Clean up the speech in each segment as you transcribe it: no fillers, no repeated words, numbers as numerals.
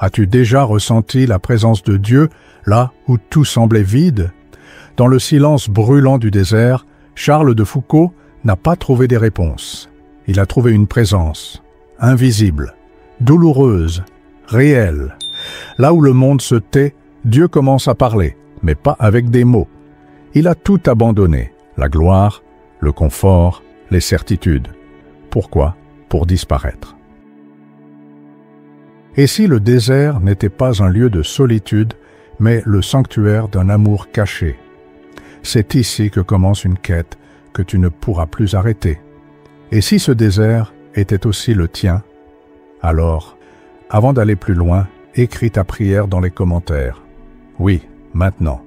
As-tu déjà ressenti la présence de Dieu là où tout semblait vide? Dans le silence brûlant du désert, Charles de Foucault n'a pas trouvé des réponses. Il a trouvé une présence, invisible, douloureuse, réelle. Là où le monde se tait, Dieu commence à parler, mais pas avec des mots. Il a tout abandonné, la gloire, le confort, les certitudes. Pourquoi? Pour disparaître. Et si le désert n'était pas un lieu de solitude, mais le sanctuaire d'un amour caché? C'est ici que commence une quête que tu ne pourras plus arrêter. Et si ce désert était aussi le tien, alors, avant d'aller plus loin, écris ta prière dans les commentaires. Oui, maintenant,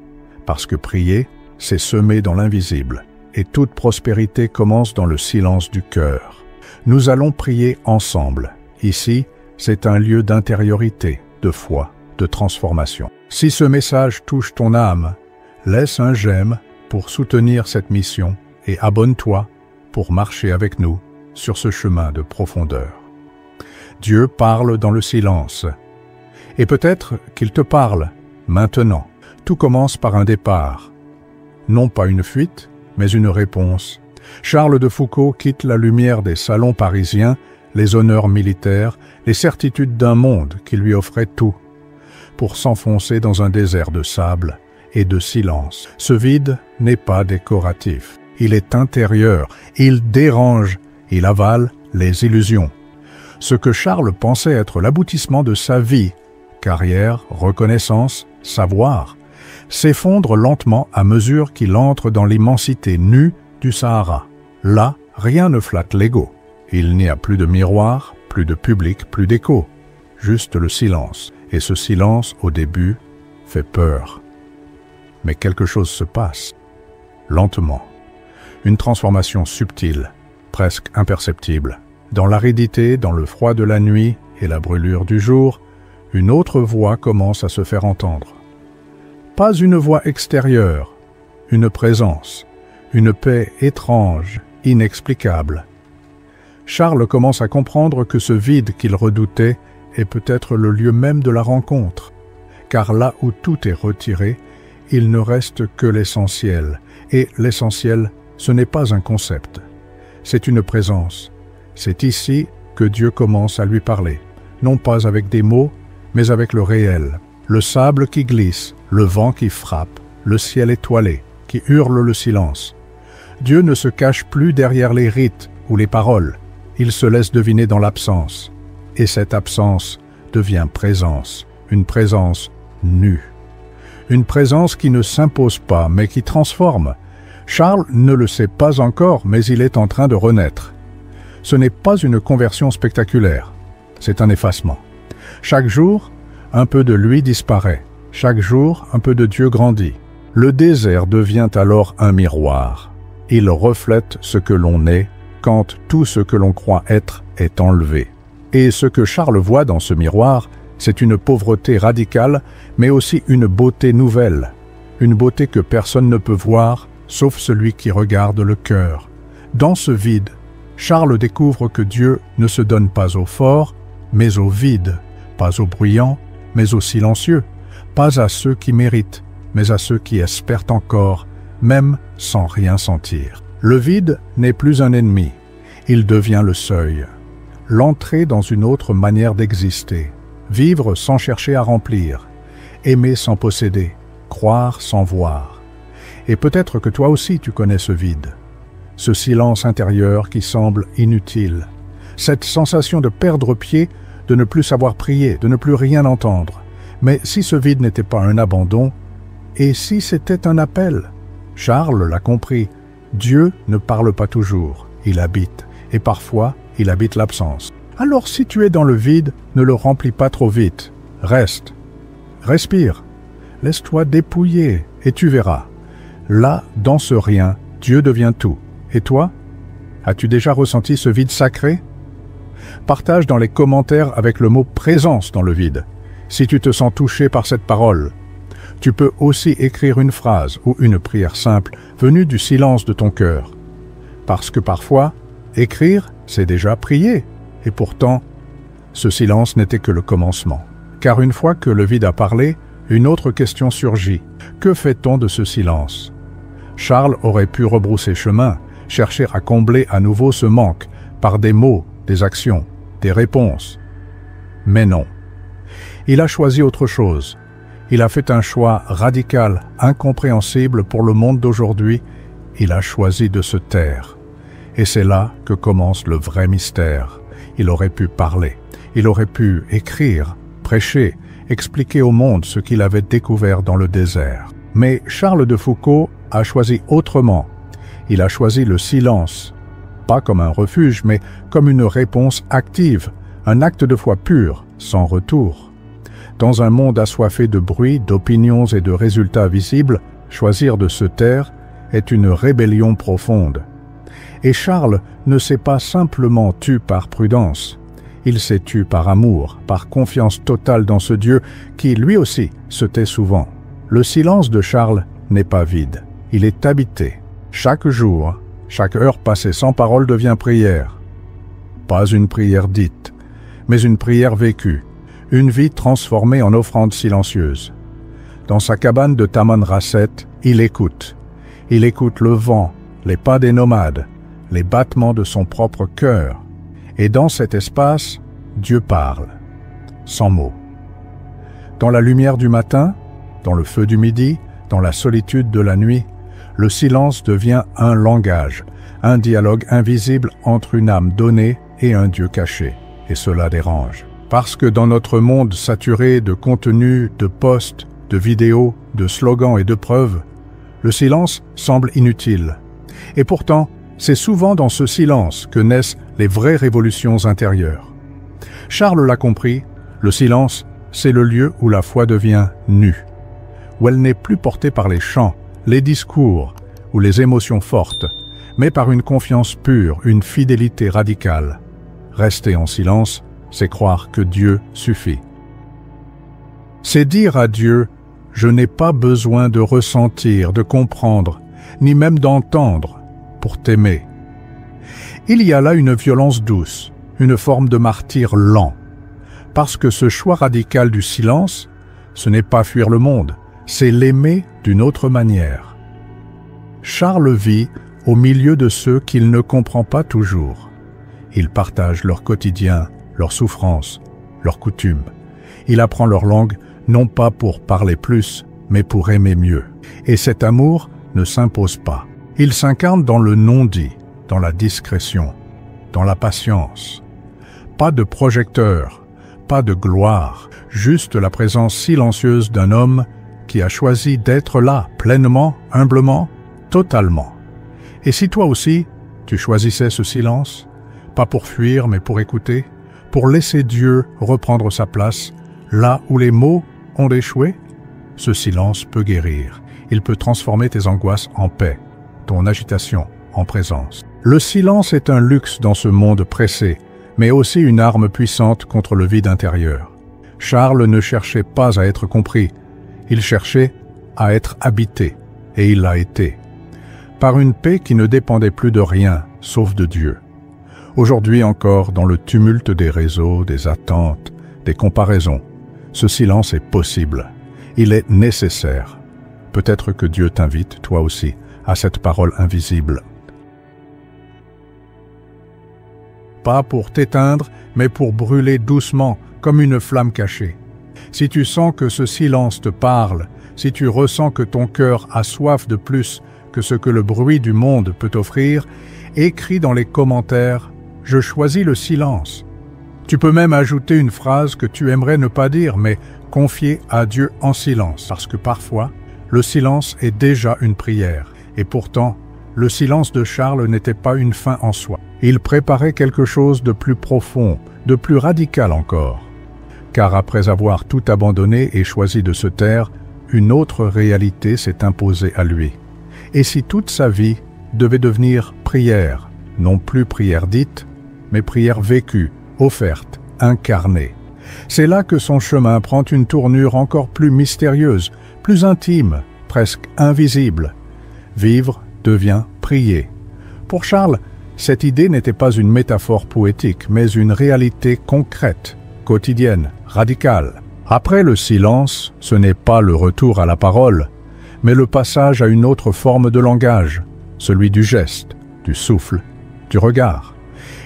parce que prier, c'est semer dans l'invisible, et toute prospérité commence dans le silence du cœur. Nous allons prier ensemble. Ici, c'est un lieu d'intériorité, de foi, de transformation. Si ce message touche ton âme, laisse un j'aime pour soutenir cette mission et abonne-toi pour marcher avec nous sur ce chemin de profondeur. Dieu parle dans le silence. Et peut-être qu'il te parle maintenant. Tout commence par un départ. Non pas une fuite, mais une réponse. Charles de Foucault quitte la lumière des salons parisiens, les honneurs militaires, les certitudes d'un monde qui lui offrait tout, pour s'enfoncer dans un désert de sable et de silence. Ce vide n'est pas décoratif. Il est intérieur, il dérange, il avale les illusions. Ce que Charles pensait être l'aboutissement de sa vie, carrière, reconnaissance, savoir, s'effondre lentement à mesure qu'il entre dans l'immensité nue du Sahara. Là, rien ne flatte l'ego. Il n'y a plus de miroir, plus de public, plus d'écho. Juste le silence. Et ce silence, au début, fait peur. Mais quelque chose se passe. Lentement. Une transformation subtile, presque imperceptible. Dans l'aridité, dans le froid de la nuit et la brûlure du jour, une autre voix commence à se faire entendre. Pas une voix extérieure, une présence, une paix étrange, inexplicable. Charles commence à comprendre que ce vide qu'il redoutait est peut-être le lieu même de la rencontre, car là où tout est retiré, il ne reste que l'essentiel, et l'essentiel, ce n'est pas un concept, c'est une présence. C'est ici que Dieu commence à lui parler, non pas avec des mots, mais avec le réel, le sable qui glisse, le vent qui frappe, le ciel étoilé, qui hurle le silence. Dieu ne se cache plus derrière les rites ou les paroles, il se laisse deviner dans l'absence. Et cette absence devient présence, une présence nue. Une présence qui ne s'impose pas, mais qui transforme. Charles ne le sait pas encore, mais il est en train de renaître. Ce n'est pas une conversion spectaculaire, c'est un effacement. Chaque jour, un peu de lui disparaît. Chaque jour, un peu de Dieu grandit. Le désert devient alors un miroir. Il reflète ce que l'on est quand tout ce que l'on croit être est enlevé. Et ce que Charles voit dans ce miroir, c'est une pauvreté radicale, mais aussi une beauté nouvelle. Une beauté que personne ne peut voir, sauf celui qui regarde le cœur. Dans ce vide, Charles découvre que Dieu ne se donne pas au fort, mais au vide, pas au bruyant, mais au silencieux, pas à ceux qui méritent, mais à ceux qui espèrent encore, même sans rien sentir. Le vide n'est plus un ennemi, il devient le seuil, l'entrée dans une autre manière d'exister, vivre sans chercher à remplir, aimer sans posséder, croire sans voir. Et peut-être que toi aussi tu connais ce vide, ce silence intérieur qui semble inutile, cette sensation de perdre pied, de ne plus savoir prier, de ne plus rien entendre. Mais si ce vide n'était pas un abandon, et si c'était un appel? Charles l'a compris, Dieu ne parle pas toujours, il habite, et parfois il habite l'absence. Alors si tu es dans le vide, ne le remplis pas trop vite, reste, respire, laisse-toi dépouiller, et tu verras. Là, dans ce rien, Dieu devient tout. Et toi, as-tu déjà ressenti ce vide sacré? Partage dans les commentaires avec le mot « présence » dans le vide, si tu te sens touché par cette parole. Tu peux aussi écrire une phrase ou une prière simple venue du silence de ton cœur. Parce que parfois, écrire, c'est déjà prier. Et pourtant, ce silence n'était que le commencement. Car une fois que le vide a parlé, une autre question surgit. Que fait-on de ce silence? Charles aurait pu rebrousser chemin, chercher à combler à nouveau ce manque, par des mots, des actions, des réponses. Mais non. Il a choisi autre chose. Il a fait un choix radical, incompréhensible pour le monde d'aujourd'hui. Il a choisi de se taire. Et c'est là que commence le vrai mystère. Il aurait pu parler, il aurait pu écrire, prêcher, expliquer au monde ce qu'il avait découvert dans le désert. Mais Charles de Foucault a choisi autrement. Il a choisi le silence, pas comme un refuge, mais comme une réponse active, un acte de foi pur, sans retour. Dans un monde assoiffé de bruit, d'opinions et de résultats visibles, choisir de se taire est une rébellion profonde. Et Charles ne s'est pas simplement tu par prudence. Il s'est tu par amour, par confiance totale dans ce Dieu qui, lui aussi, se tait souvent. Le silence de Charles n'est pas vide. Il est habité. Chaque jour, chaque heure passée sans parole devient prière. Pas une prière dite, mais une prière vécue. Une vie transformée en offrande silencieuse. Dans sa cabane de Tamanrasset, il écoute. Il écoute le vent, les pas des nomades, les battements de son propre cœur. Et dans cet espace, Dieu parle, sans mots. Dans la lumière du matin, dans le feu du midi, dans la solitude de la nuit, le silence devient un langage, un dialogue invisible entre une âme donnée et un Dieu caché. Et cela dérange. Parce que dans notre monde saturé de contenus, de posts, de vidéos, de slogans et de preuves, le silence semble inutile. Et pourtant, c'est souvent dans ce silence que naissent les vraies révolutions intérieures. Charles l'a compris, le silence, c'est le lieu où la foi devient nue, où elle n'est plus portée par les chants, les discours ou les émotions fortes, mais par une confiance pure, une fidélité radicale. Rester en silence, c'est croire que Dieu suffit. C'est dire à Dieu, je n'ai pas besoin de ressentir, de comprendre, ni même d'entendre pour t'aimer. Il y a là une violence douce, une forme de martyre lent, parce que ce choix radical du silence, ce n'est pas fuir le monde, c'est l'aimer d'une autre manière. Charles vit au milieu de ceux qu'il ne comprend pas toujours. Il partage leur quotidien, leurs souffrances, leurs coutumes. Il apprend leur langue, non pas pour parler plus, mais pour aimer mieux. Et cet amour ne s'impose pas. Il s'incarne dans le non-dit, dans la discrétion, dans la patience. Pas de projecteur, pas de gloire, juste la présence silencieuse d'un homme qui a choisi d'être là, pleinement, humblement, totalement. Et si toi aussi, tu choisissais ce silence, pas pour fuir, mais pour écouter, pour laisser Dieu reprendre sa place, là où les mots ont échoué, ce silence peut guérir. Il peut transformer tes angoisses en paix, ton agitation en présence. Le silence est un luxe dans ce monde pressé, mais aussi une arme puissante contre le vide intérieur. Charles ne cherchait pas à être compris, il cherchait à être habité, et il l'a été, par une paix qui ne dépendait plus de rien, sauf de Dieu. Aujourd'hui encore, dans le tumulte des réseaux, des attentes, des comparaisons, ce silence est possible. Il est nécessaire. Peut-être que Dieu t'invite, toi aussi, à cette parole invisible. Pas pour t'éteindre, mais pour brûler doucement, comme une flamme cachée. Si tu sens que ce silence te parle, si tu ressens que ton cœur a soif de plus que ce que le bruit du monde peut t'offrir, écris dans les commentaires « Je choisis le silence ». Tu peux même ajouter une phrase que tu aimerais ne pas dire, mais confier à Dieu en silence, parce que parfois, le silence est déjà une prière. Et pourtant, le silence de Charles n'était pas une fin en soi. Il préparait quelque chose de plus profond, de plus radical encore. Car après avoir tout abandonné et choisi de se taire, une autre réalité s'est imposée à lui. Et si toute sa vie devait devenir prière, non plus prière dite, mais prière vécue, offerte, incarnée. C'est là que son chemin prend une tournure encore plus mystérieuse, plus intime, presque invisible. Vivre devient prier. Pour Charles, cette idée n'était pas une métaphore poétique, mais une réalité concrète, quotidienne, radicale. Après le silence, ce n'est pas le retour à la parole, mais le passage à une autre forme de langage, celui du geste, du souffle, du regard.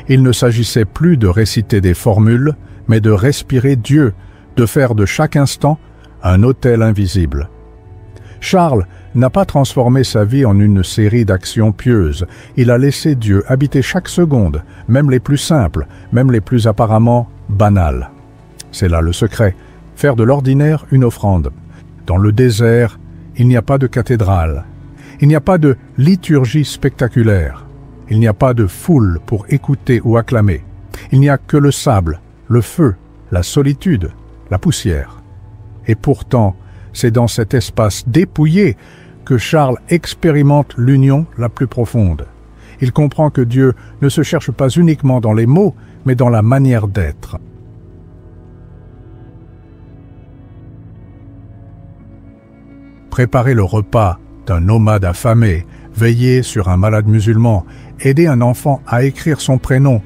Il ne s'agissait plus de réciter des formules, mais de respirer Dieu, de faire de chaque instant un autel invisible. Charles n'a pas transformé sa vie en une série d'actions pieuses. Il a laissé Dieu habiter chaque seconde, même les plus simples, même les plus apparemment banales. C'est là le secret, faire de l'ordinaire une offrande. Dans le désert, il n'y a pas de cathédrale. Il n'y a pas de liturgie spectaculaire. Il n'y a pas de foule pour écouter ou acclamer. Il n'y a que le sable, le feu, la solitude, la poussière. Et pourtant, c'est dans cet espace dépouillé que Charles expérimente l'union la plus profonde. Il comprend que Dieu ne se cherche pas uniquement dans les mots, mais dans la manière d'être. Préparer le repas d'un nomade affamé, veiller sur un malade musulman, aider un enfant à écrire son prénom,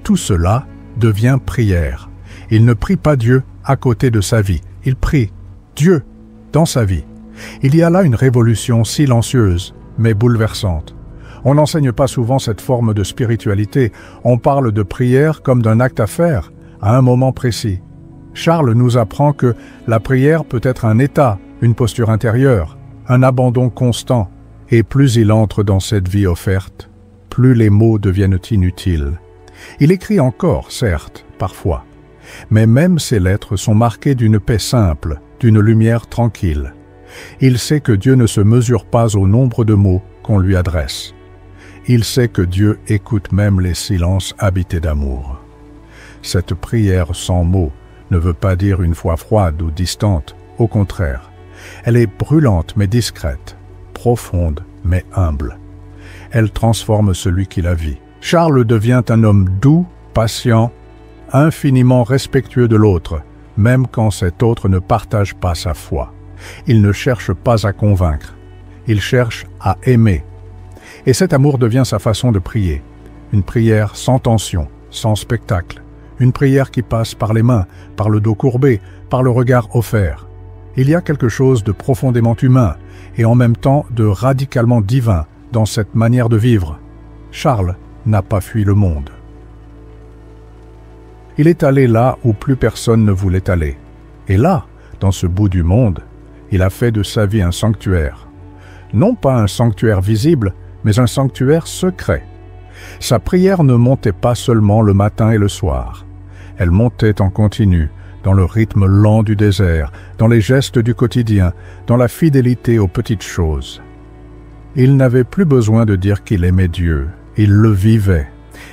tout cela devient prière. Il ne prie pas Dieu à côté de sa vie, il prie Dieu dans sa vie. Il y a là une révolution silencieuse, mais bouleversante. On n'enseigne pas souvent cette forme de spiritualité, on parle de prière comme d'un acte à faire, à un moment précis. Charles nous apprend que la prière peut être un état, une posture intérieure, un abandon constant, et plus il entre dans cette vie offerte, plus les mots deviennent inutiles. Il écrit encore, certes, parfois, mais même ses lettres sont marquées d'une paix simple, d'une lumière tranquille. Il sait que Dieu ne se mesure pas au nombre de mots qu'on lui adresse. Il sait que Dieu écoute même les silences habités d'amour. Cette prière sans mots ne veut pas dire une foi froide ou distante, au contraire. Elle est brûlante mais discrète, profonde mais humble. Elle transforme celui qui la vit. Charles devient un homme doux, patient, infiniment respectueux de l'autre, même quand cet autre ne partage pas sa foi. Il ne cherche pas à convaincre, il cherche à aimer. Et cet amour devient sa façon de prier. Une prière sans tension, sans spectacle. Une prière qui passe par les mains, par le dos courbé, par le regard offert. Il y a quelque chose de profondément humain et en même temps de radicalement divin dans cette manière de vivre. Charles n'a pas fui le monde. Il est allé là où plus personne ne voulait aller. Et là, dans ce bout du monde, il a fait de sa vie un sanctuaire. Non pas un sanctuaire visible, mais un sanctuaire secret. Sa prière ne montait pas seulement le matin et le soir. Elle montait en continu, dans le rythme lent du désert, dans les gestes du quotidien, dans la fidélité aux petites choses. Il n'avait plus besoin de dire qu'il aimait Dieu, il le vivait.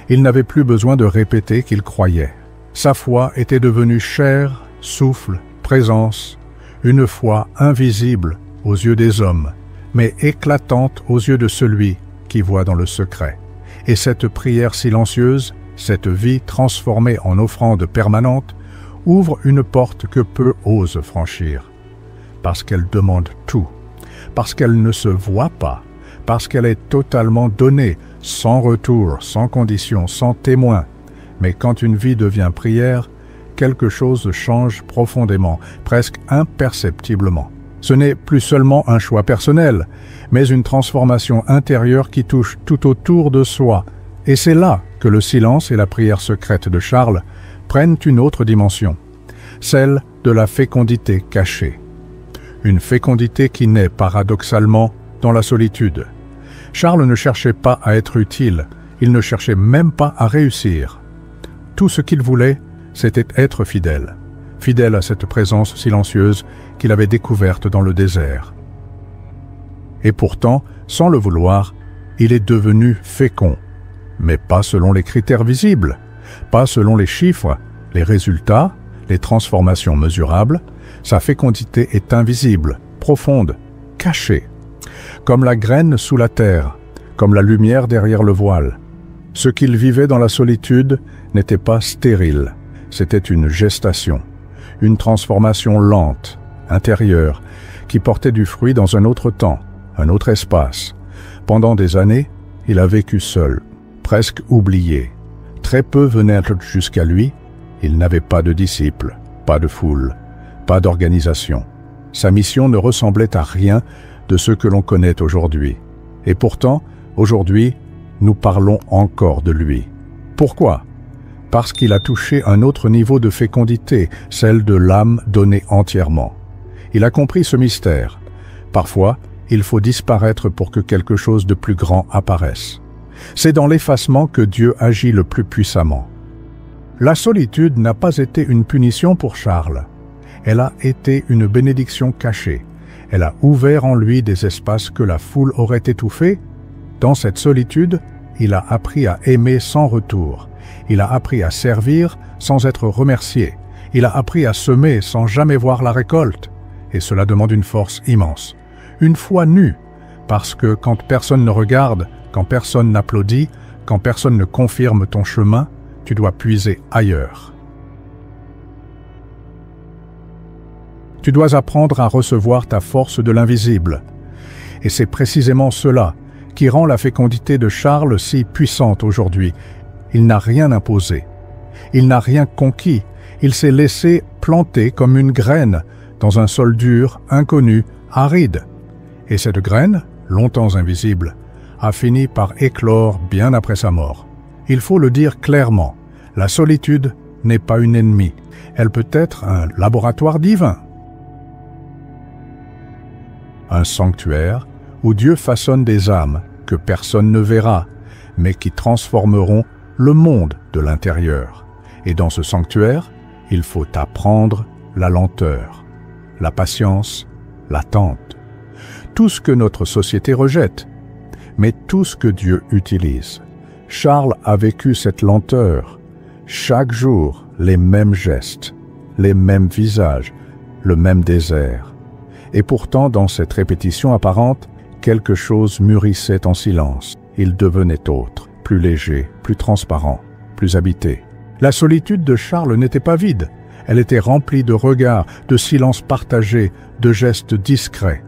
Il n'avait plus besoin de répéter qu'il croyait. Sa foi était devenue chair, souffle, présence, une foi invisible aux yeux des hommes, mais éclatante aux yeux de celui qui voit dans le secret. Et cette prière silencieuse, cette vie transformée en offrande permanente, ouvre une porte que peu osent franchir. Parce qu'elle demande tout, parce qu'elle ne se voit pas, parce qu'elle est totalement donnée, sans retour, sans condition, sans témoin. Mais quand une vie devient prière, quelque chose change profondément, presque imperceptiblement. Ce n'est plus seulement un choix personnel, mais une transformation intérieure qui touche tout autour de soi. Et c'est là que le silence et la prière secrète de Charles prennent une autre dimension, celle de la fécondité cachée. Une fécondité qui naît paradoxalement dans la solitude. Charles ne cherchait pas à être utile, il ne cherchait même pas à réussir. Tout ce qu'il voulait, c'était être fidèle, fidèle à cette présence silencieuse qu'il avait découverte dans le désert. Et pourtant, sans le vouloir, il est devenu fécond, mais pas selon les critères visibles, pas selon les chiffres, les résultats, les transformations mesurables. Sa fécondité est invisible, profonde, cachée, comme la graine sous la terre, comme la lumière derrière le voile. Ce qu'il vivait dans la solitude n'était pas stérile, c'était une gestation, une transformation lente, intérieure, qui portait du fruit dans un autre temps, un autre espace. Pendant des années, il a vécu seul, presque oublié. Très peu venaient jusqu'à lui, il n'avait pas de disciples, pas de foule, pas d'organisation. Sa mission ne ressemblait à rien de ce que l'on connaît aujourd'hui. Et pourtant, aujourd'hui, nous parlons encore de lui. Pourquoi? Parce qu'il a touché un autre niveau de fécondité, celle de l'âme donnée entièrement. Il a compris ce mystère. Parfois, il faut disparaître pour que quelque chose de plus grand apparaisse. C'est dans l'effacement que Dieu agit le plus puissamment. La solitude n'a pas été une punition pour Charles. Elle a été une bénédiction cachée. Elle a ouvert en lui des espaces que la foule aurait étouffés. Dans cette solitude, il a appris à aimer sans retour. Il a appris à servir sans être remercié. Il a appris à semer sans jamais voir la récolte. Et cela demande une force immense. Une foi nue, parce que quand personne ne regarde, quand personne n'applaudit, quand personne ne confirme ton chemin, tu dois puiser ailleurs. Tu dois apprendre à recevoir ta force de l'invisible. Et c'est précisément cela qui rend la fécondité de Charles si puissante aujourd'hui. Il n'a rien imposé. Il n'a rien conquis. Il s'est laissé planter comme une graine dans un sol dur, inconnu, aride. Et cette graine, longtemps invisible, a fini par éclore bien après sa mort. Il faut le dire clairement, la solitude n'est pas une ennemie. Elle peut être un laboratoire divin. Un sanctuaire où Dieu façonne des âmes que personne ne verra, mais qui transformeront le monde de l'intérieur. Et dans ce sanctuaire, il faut apprendre la lenteur, la patience, l'attente. Tout ce que notre société rejette, mais tout ce que Dieu utilise. Charles a vécu cette lenteur. Chaque jour, les mêmes gestes, les mêmes visages, le même désert. Et pourtant, dans cette répétition apparente, quelque chose mûrissait en silence. Il devenait autre, plus léger, plus transparent, plus habité. La solitude de Charles n'était pas vide. Elle était remplie de regards, de silences partagés, de gestes discrets.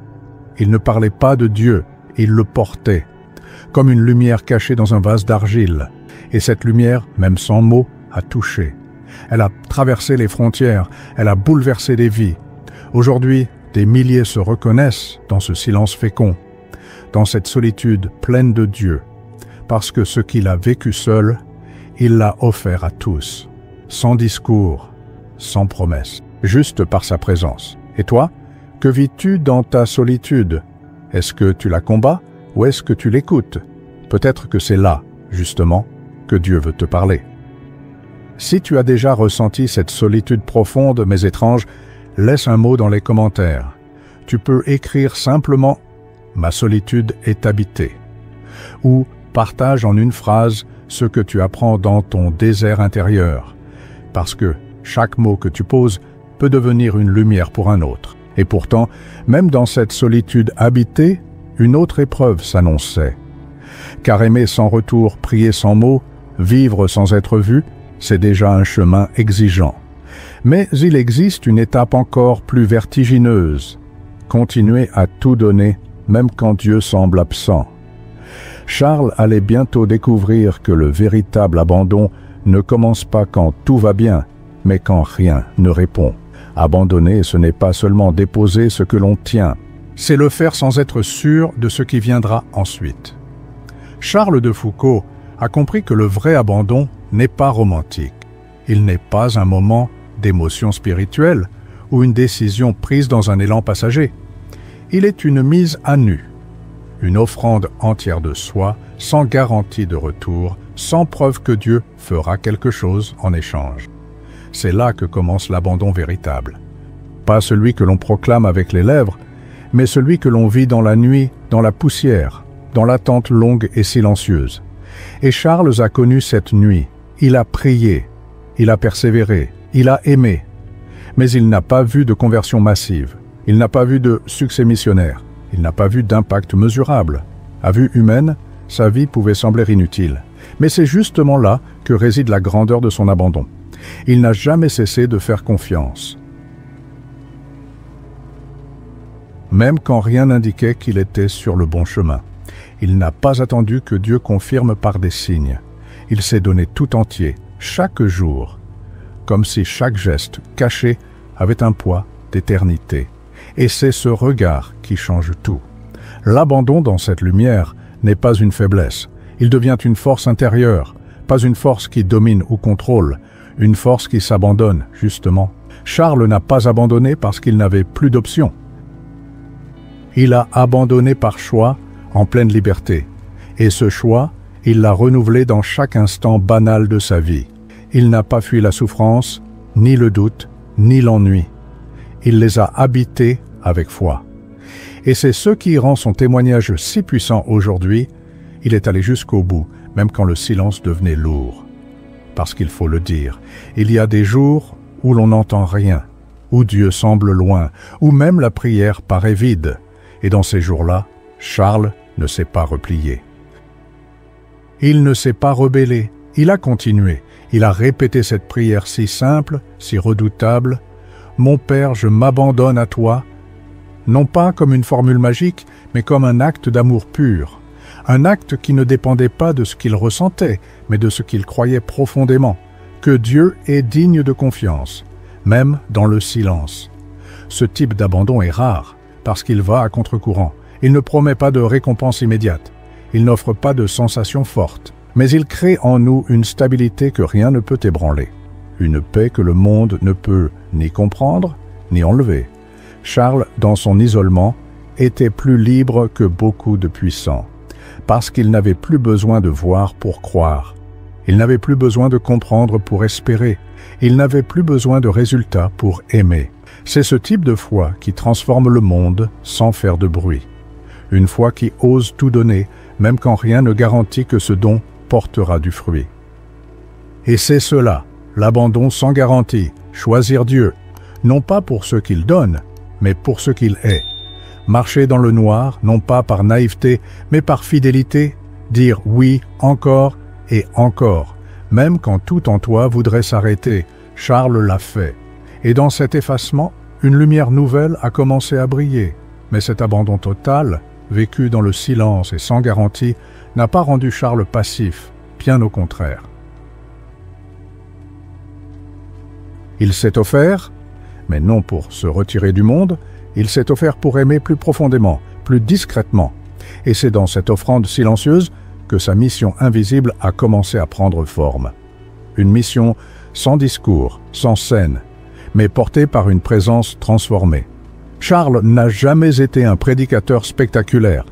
Il ne parlait pas de Dieu, il le portait, comme une lumière cachée dans un vase d'argile. Et cette lumière, même sans mots, a touché. Elle a traversé les frontières, elle a bouleversé des vies. Aujourd'hui, des milliers se reconnaissent dans ce silence fécond, dans cette solitude pleine de Dieu, parce que ce qu'il a vécu seul, il l'a offert à tous, sans discours, sans promesse, juste par sa présence. Et toi, que vis-tu dans ta solitude? Est-ce que tu la combats ou est-ce que tu l'écoutes? Peut-être que c'est là, justement, que Dieu veut te parler. Si tu as déjà ressenti cette solitude profonde mais étrange, laisse un mot dans les commentaires. Tu peux écrire simplement « Ma solitude est habitée » ou partage en une phrase ce que tu apprends dans ton désert intérieur, parce que chaque mot que tu poses peut devenir une lumière pour un autre. Et pourtant, même dans cette solitude habitée, une autre épreuve s'annonçait. Car aimer sans retour, prier sans mots, vivre sans être vu, c'est déjà un chemin exigeant. Mais il existe une étape encore plus vertigineuse. Continuer à tout donner, même quand Dieu semble absent. Charles allait bientôt découvrir que le véritable abandon ne commence pas quand tout va bien, mais quand rien ne répond. Abandonner, ce n'est pas seulement déposer ce que l'on tient, c'est le faire sans être sûr de ce qui viendra ensuite. Charles de Foucauld a compris que le vrai abandon n'est pas romantique. Il n'est pas un moment d'émotion spirituelle ou une décision prise dans un élan passager. Il est une mise à nu, une offrande entière de soi, sans garantie de retour, sans preuve que Dieu fera quelque chose en échange. C'est là que commence l'abandon véritable. Pas celui que l'on proclame avec les lèvres, mais celui que l'on vit dans la nuit, dans la poussière, dans l'attente longue et silencieuse. Et Charles a connu cette nuit. Il a prié, il a persévéré, il a aimé. Mais il n'a pas vu de conversion massive. Il n'a pas vu de succès missionnaire. Il n'a pas vu d'impact mesurable. À vue humaine, sa vie pouvait sembler inutile. Mais c'est justement là que réside la grandeur de son abandon. Il n'a jamais cessé de faire confiance. Même quand rien n'indiquait qu'il était sur le bon chemin. Il n'a pas attendu que Dieu confirme par des signes. Il s'est donné tout entier, chaque jour, comme si chaque geste caché avait un poids, d'éternité. Et c'est ce regard qui change tout. L'abandon dans cette lumière n'est pas une faiblesse. Il devient une force intérieure, pas une force qui domine ou contrôle, une force qui s'abandonne, justement. Charles n'a pas abandonné parce qu'il n'avait plus d'option. Il a abandonné par choix, en pleine liberté. Et ce choix, il l'a renouvelé dans chaque instant banal de sa vie. Il n'a pas fui la souffrance, ni le doute, ni l'ennui. Il les a habités avec foi. Et c'est ce qui rend son témoignage si puissant aujourd'hui. Il est allé jusqu'au bout, même quand le silence devenait lourd. Parce qu'il faut le dire, il y a des jours où l'on n'entend rien, où Dieu semble loin, où même la prière paraît vide. Et dans ces jours-là, Charles ne s'est pas replié. Il ne s'est pas rebellé, il a continué. Il a répété cette prière si simple, si redoutable. « Mon Père, je m'abandonne à toi », non pas comme une formule magique, mais comme un acte d'amour pur. Un acte qui ne dépendait pas de ce qu'il ressentait, mais de ce qu'il croyait profondément, que Dieu est digne de confiance, même dans le silence. Ce type d'abandon est rare, parce qu'il va à contre-courant. Il ne promet pas de récompense immédiate. Il n'offre pas de sensations fortes. Mais il crée en nous une stabilité que rien ne peut ébranler. Une paix que le monde ne peut ni comprendre, ni enlever. Charles, dans son isolement, était plus libre que beaucoup de puissants, parce qu'il n'avait plus besoin de voir pour croire. Il n'avait plus besoin de comprendre pour espérer. Il n'avait plus besoin de résultats pour aimer. C'est ce type de foi qui transforme le monde sans faire de bruit. Une foi qui ose tout donner, même quand rien ne garantit que ce don portera du fruit. Et c'est cela, l'abandon sans garantie, choisir Dieu, non pas pour ce qu'il donne, mais pour ce qu'il est. Marcher dans le noir, non pas par naïveté, mais par fidélité, dire oui encore et encore, même quand tout en toi voudrait s'arrêter. Charles l'a fait. Et dans cet effacement, une lumière nouvelle a commencé à briller. Mais cet abandon total, vécu dans le silence et sans garantie, n'a pas rendu Charles passif, bien au contraire. Il s'est offert, mais non pour se retirer du monde, il s'est offert pour aimer plus profondément, plus discrètement. Et c'est dans cette offrande silencieuse que sa mission invisible a commencé à prendre forme. Une mission sans discours, sans scène, mais portée par une présence transformée. Charles n'a jamais été un prédicateur spectaculaire.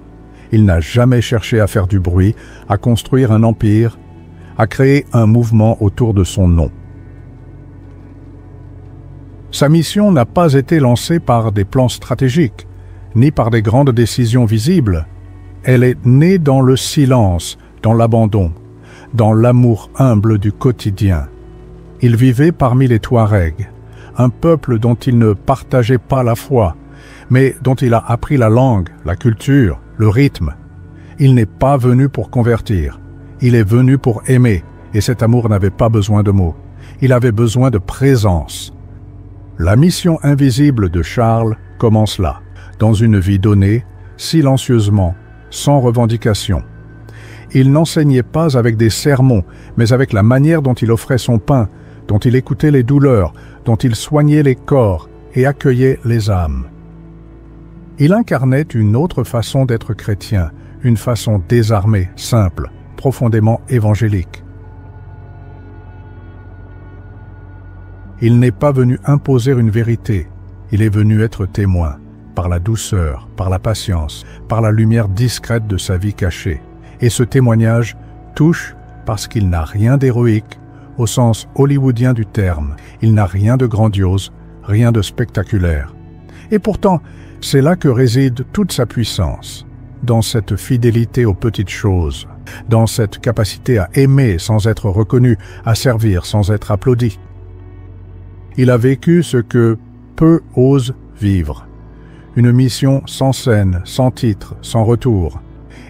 Il n'a jamais cherché à faire du bruit, à construire un empire, à créer un mouvement autour de son nom. Sa mission n'a pas été lancée par des plans stratégiques, ni par des grandes décisions visibles. Elle est née dans le silence, dans l'abandon, dans l'amour humble du quotidien. Il vivait parmi les Touaregs, un peuple dont il ne partageait pas la foi, mais dont il a appris la langue, la culture, le rythme. Il n'est pas venu pour convertir, il est venu pour aimer, et cet amour n'avait pas besoin de mots. Il avait besoin de présence. La mission invisible de Charles commence là, dans une vie donnée, silencieusement, sans revendication. Il n'enseignait pas avec des sermons, mais avec la manière dont il offrait son pain, dont il écoutait les douleurs, dont il soignait les corps et accueillait les âmes. Il incarnait une autre façon d'être chrétien, une façon désarmée, simple, profondément évangélique. Il n'est pas venu imposer une vérité, il est venu être témoin, par la douceur, par la patience, par la lumière discrète de sa vie cachée. Et ce témoignage touche parce qu'il n'a rien d'héroïque, au sens hollywoodien du terme. Il n'a rien de grandiose, rien de spectaculaire. Et pourtant, c'est là que réside toute sa puissance, dans cette fidélité aux petites choses, dans cette capacité à aimer sans être reconnu, à servir sans être applaudi. Il a vécu ce que peu osent vivre, une mission sans scène, sans titre, sans retour.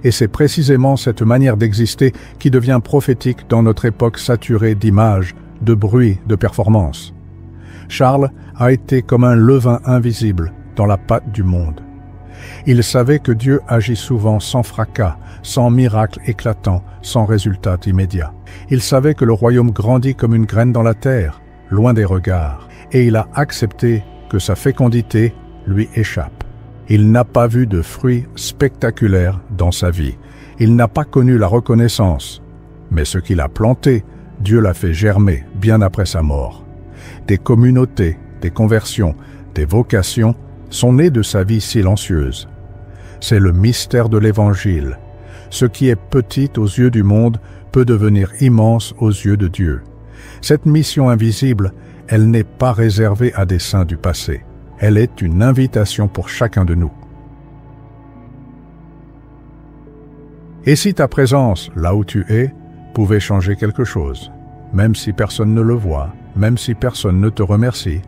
Et c'est précisément cette manière d'exister qui devient prophétique dans notre époque saturée d'images, de bruit, de performance. Charles a été comme un levain invisible dans la pâte du monde. Il savait que Dieu agit souvent sans fracas, sans miracle éclatant, sans résultat immédiat. Il savait que le royaume grandit comme une graine dans la terre, loin des regards, et il a accepté que sa fécondité lui échappe. Il n'a pas vu de fruits spectaculaires dans sa vie. Il n'a pas connu la reconnaissance. Mais ce qu'il a planté, Dieu l'a fait germer bien après sa mort. Des communautés, des conversions, des vocations sont nées de sa vie silencieuse. C'est le mystère de l'Évangile. Ce qui est petit aux yeux du monde peut devenir immense aux yeux de Dieu. Cette mission invisible, elle n'est pas réservée à des saints du passé. Elle est une invitation pour chacun de nous. Et si ta présence, là où tu es, pouvait changer quelque chose, même si personne ne le voit, même si personne ne te remercie,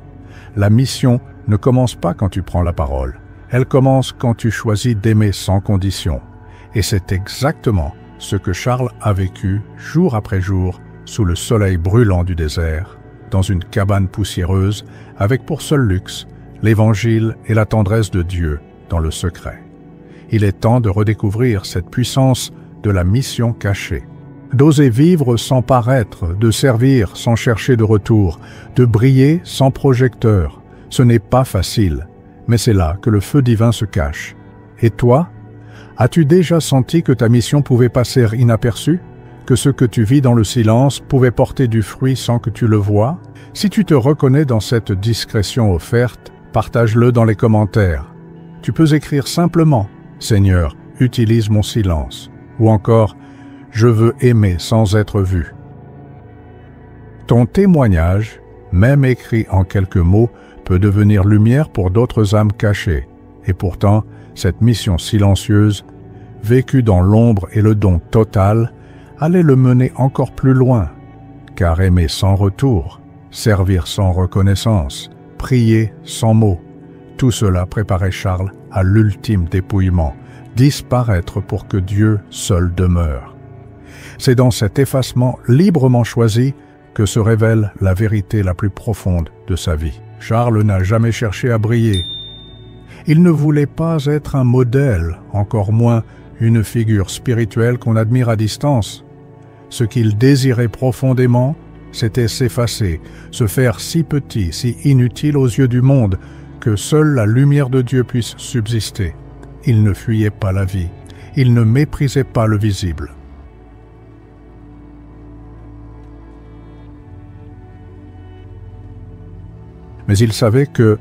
la mission ne commence pas quand tu prends la parole. Elle commence quand tu choisis d'aimer sans condition. Et c'est exactement ce que Charles a vécu jour après jour sous le soleil brûlant du désert, dans une cabane poussiéreuse, avec pour seul luxe l'Évangile et la tendresse de Dieu dans le secret. Il est temps de redécouvrir cette puissance de la mission cachée, d'oser vivre sans paraître, de servir sans chercher de retour, de briller sans projecteur. Ce n'est pas facile, mais c'est là que le feu divin se cache. Et toi, as-tu déjà senti que ta mission pouvait passer inaperçue? Que ce que tu vis dans le silence pouvait porter du fruit sans que tu le vois? Si tu te reconnais dans cette discrétion offerte, partage-le dans les commentaires. Tu peux écrire simplement « Seigneur, utilise mon silence » ou encore « Je veux aimer sans être vu ». Ton témoignage, même écrit en quelques mots, peut devenir lumière pour d'autres âmes cachées. Et pourtant, cette mission silencieuse, vécue dans l'ombre et le don total, allait le mener encore plus loin. Car aimer sans retour, servir sans reconnaissance, prier sans mots, tout cela préparait Charles à l'ultime dépouillement, disparaître pour que Dieu seul demeure. C'est dans cet effacement librement choisi que se révèle la vérité la plus profonde de sa vie. Charles n'a jamais cherché à briller. Il ne voulait pas être un modèle, encore moins une figure spirituelle qu'on admire à distance. Ce qu'il désirait profondément, c'était s'effacer, se faire si petit, si inutile aux yeux du monde, que seule la lumière de Dieu puisse subsister. Il ne fuyait pas la vie, il ne méprisait pas le visible. Mais il savait que,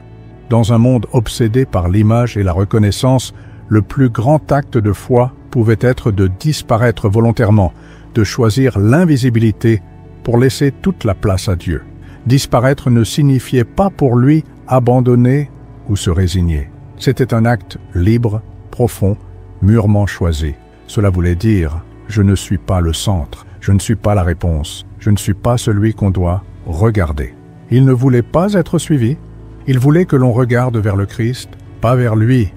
dans un monde obsédé par l'image et la reconnaissance, le plus grand acte de foi pouvait être de disparaître volontairement, de choisir l'invisibilité pour laisser toute la place à Dieu. Disparaître ne signifiait pas pour lui abandonner ou se résigner. C'était un acte libre, profond, mûrement choisi. Cela voulait dire « Je ne suis pas le centre, je ne suis pas la réponse, je ne suis pas celui qu'on doit regarder ». Il ne voulait pas être suivi. Il voulait que l'on regarde vers le Christ, pas vers lui.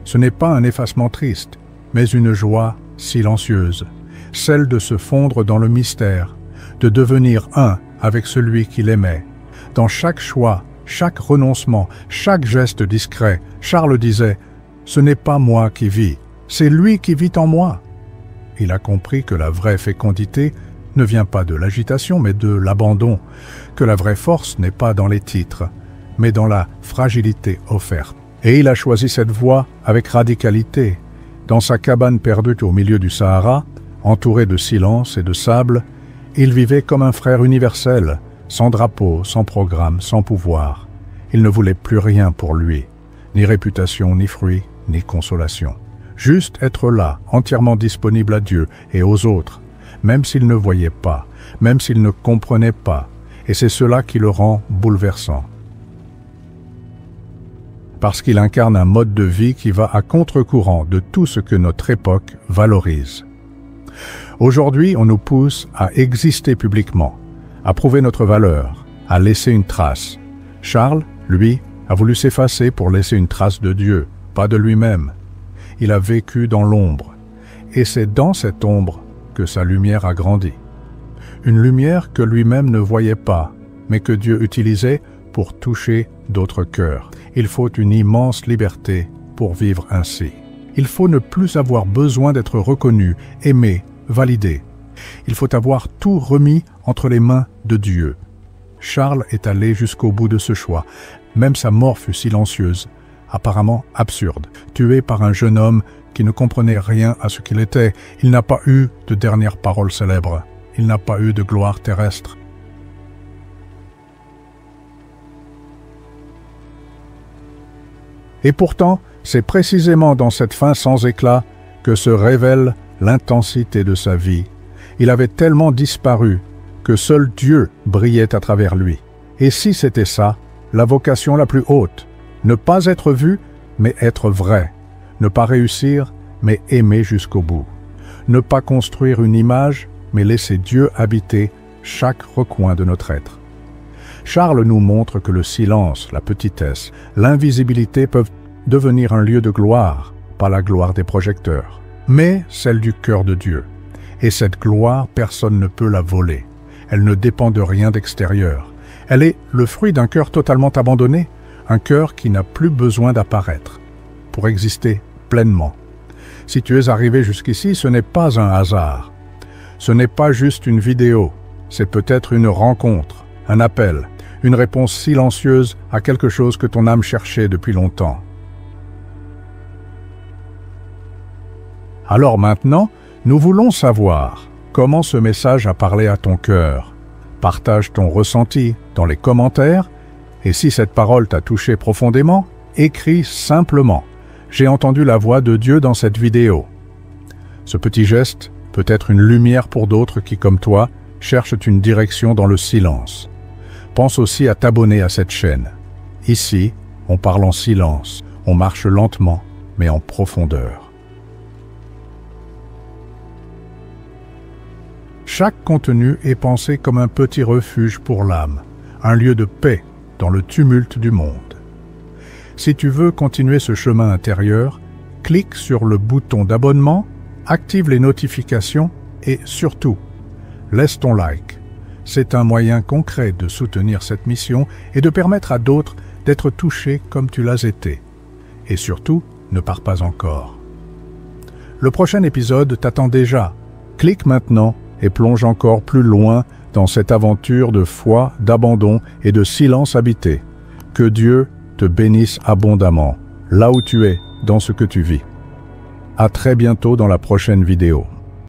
Ce n'est pas un effacement triste, mais une joie silencieuse, celle de se fondre dans le mystère, de devenir un avec celui qu'il aimait. Dans chaque choix, chaque renoncement, chaque geste discret, Charles disait « Ce n'est pas moi qui vis, c'est lui qui vit en moi ». Il a compris que la vraie fécondité ne vient pas de l'agitation, mais de l'abandon, que la vraie force n'est pas dans les titres, mais dans la fragilité offerte. Et il a choisi cette voie avec radicalité. Dans sa cabane perdue au milieu du Sahara, entouré de silence et de sable, il vivait comme un frère universel, sans drapeau, sans programme, sans pouvoir. Il ne voulait plus rien pour lui, ni réputation, ni fruits, ni consolation. Juste être là, entièrement disponible à Dieu et aux autres, même s'il ne voyait pas, même s'il ne comprenait pas, et c'est cela qui le rend bouleversant. Parce qu'il incarne un mode de vie qui va à contre-courant de tout ce que notre époque valorise. Aujourd'hui, on nous pousse à exister publiquement, à prouver notre valeur, à laisser une trace. Charles, lui, a voulu s'effacer pour laisser une trace de Dieu, pas de lui-même. Il a vécu dans l'ombre, et c'est dans cette ombre que sa lumière a grandi. Une lumière que lui-même ne voyait pas, mais que Dieu utilisait pour toucher d'autres cœurs. Il faut une immense liberté pour vivre ainsi. Il faut ne plus avoir besoin d'être reconnu, aimé, validé. Il faut avoir tout remis entre les mains de Dieu. Charles est allé jusqu'au bout de ce choix. Même sa mort fut silencieuse, apparemment absurde, tué par un jeune homme qui ne comprenait rien à ce qu'il était. Il n'a pas eu de dernière parole célèbre. Il n'a pas eu de gloire terrestre. Et pourtant, c'est précisément dans cette fin sans éclat que se révèle l'intensité de sa vie. Il avait tellement disparu que seul Dieu brillait à travers lui. Et si c'était ça, la vocation la plus haute, ne pas être vu, mais être vrai, ne pas réussir, mais aimer jusqu'au bout, ne pas construire une image, mais laisser Dieu habiter chaque recoin de notre être. Charles nous montre que le silence, la petitesse, l'invisibilité peuvent devenir un lieu de gloire, pas la gloire des projecteurs, mais celle du cœur de Dieu. Et cette gloire, personne ne peut la voler. Elle ne dépend de rien d'extérieur. Elle est le fruit d'un cœur totalement abandonné, un cœur qui n'a plus besoin d'apparaître pour exister pleinement. Si tu es arrivé jusqu'ici, ce n'est pas un hasard. Ce n'est pas juste une vidéo, c'est peut-être une rencontre, un appel, une réponse silencieuse à quelque chose que ton âme cherchait depuis longtemps. Alors maintenant, nous voulons savoir comment ce message a parlé à ton cœur. Partage ton ressenti dans les commentaires et si cette parole t'a touché profondément, écris simplement « J'ai entendu la voix de Dieu dans cette vidéo ». Ce petit geste peut être une lumière pour d'autres qui, comme toi, cherchent une direction dans le silence. Pense aussi à t'abonner à cette chaîne. Ici, on parle en silence, on marche lentement, mais en profondeur. Chaque contenu est pensé comme un petit refuge pour l'âme, un lieu de paix dans le tumulte du monde. Si tu veux continuer ce chemin intérieur, clique sur le bouton d'abonnement, active les notifications et surtout, laisse ton like. C'est un moyen concret de soutenir cette mission et de permettre à d'autres d'être touchés comme tu l'as été. Et surtout, ne pars pas encore. Le prochain épisode t'attend déjà. Clique maintenant et plonge encore plus loin dans cette aventure de foi, d'abandon et de silence habité. Que Dieu te bénisse abondamment, là où tu es, dans ce que tu vis. À très bientôt dans la prochaine vidéo.